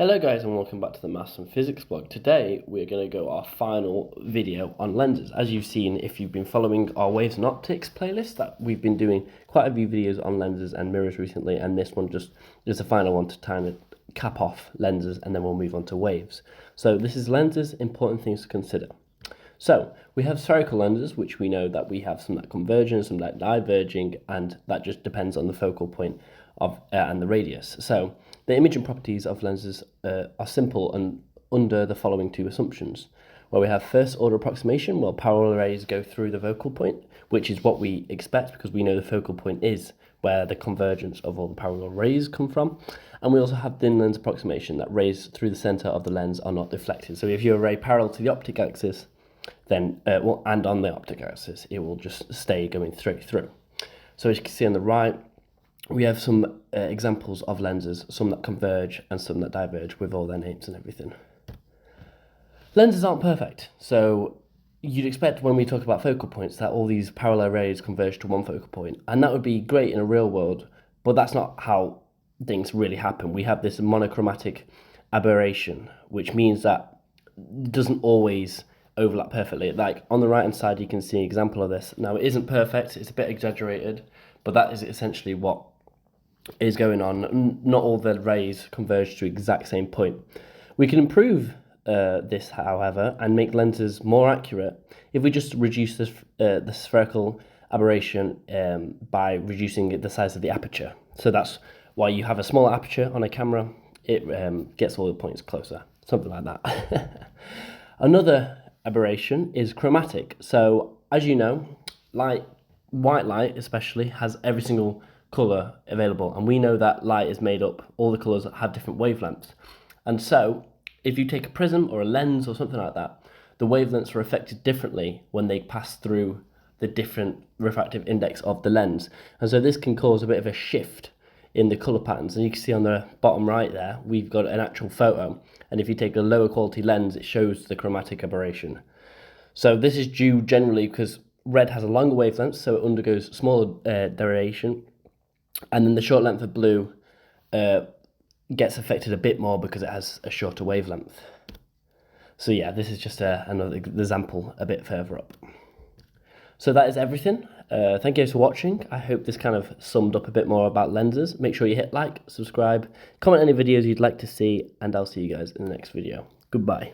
Hello guys and welcome back to the Maths and Physics blog. Today we're going to go our final video on lenses. As you've seen if you've been following our Waves and Optics playlist, that we've been doing quite a few videos on lenses and mirrors recently, and this one just is the final one to kind of cap off lenses, and then we'll move on to waves. So this is lenses, important things to consider. So we have spherical lenses, which we know that we have some that converging, some that diverging, and that just depends on the focal point of and the radius. So the imaging properties of lenses are simple and under the following two assumptions, where we have first order approximation, where parallel rays go through the focal point, which is what we expect because we know the focal point is where the convergence of all the parallel rays come from. And we also have thin lens approximation, that rays through the center of the lens are not deflected. So if you're a ray parallel to the optic axis, then and on the optic axis, it will just stay going straight through. So as you can see on the right, we have some examples of lenses, some that converge and some that diverge with all their names and everything. Lenses aren't perfect, so you'd expect when we talk about focal points that all these parallel rays converge to one focal point, and that would be great in a real world, but that's not how things really happen. We have this monochromatic aberration, which means that it doesn't always overlap perfectly. Like on the right hand side you can see an example of this. Now it isn't perfect, it's a bit exaggerated, but that is essentially what is going on. Not all the rays converge to the exact same point. We can improve this, however, and make lenses more accurate if we just reduce the spherical aberration by reducing the size of the aperture. So that's why you have a smaller aperture on a camera. It gets all the points closer, something like that. Another aberration is chromatic. So as you know, white light especially has every single colour available, and we know that light is made up, all the colours have different wavelengths, and so if you take a prism or a lens or something like that, the wavelengths are affected differently when they pass through the different refractive index of the lens, and so this can cause a bit of a shift in the colour patterns. And you can see on the bottom right there we've got an actual photo, and if you take a lower quality lens it shows the chromatic aberration. So this is due generally because red has a longer wavelength, so it undergoes smaller derivation, and then the short length of blue gets affected a bit more because it has a shorter wavelength. So yeah, this is just another example a bit further up. So that is everything. Thank you for watching. I hope this kind of summed up a bit more about lenses. Make sure you hit like, subscribe, comment any videos you'd like to see, and I'll see you guys in the next video. Goodbye.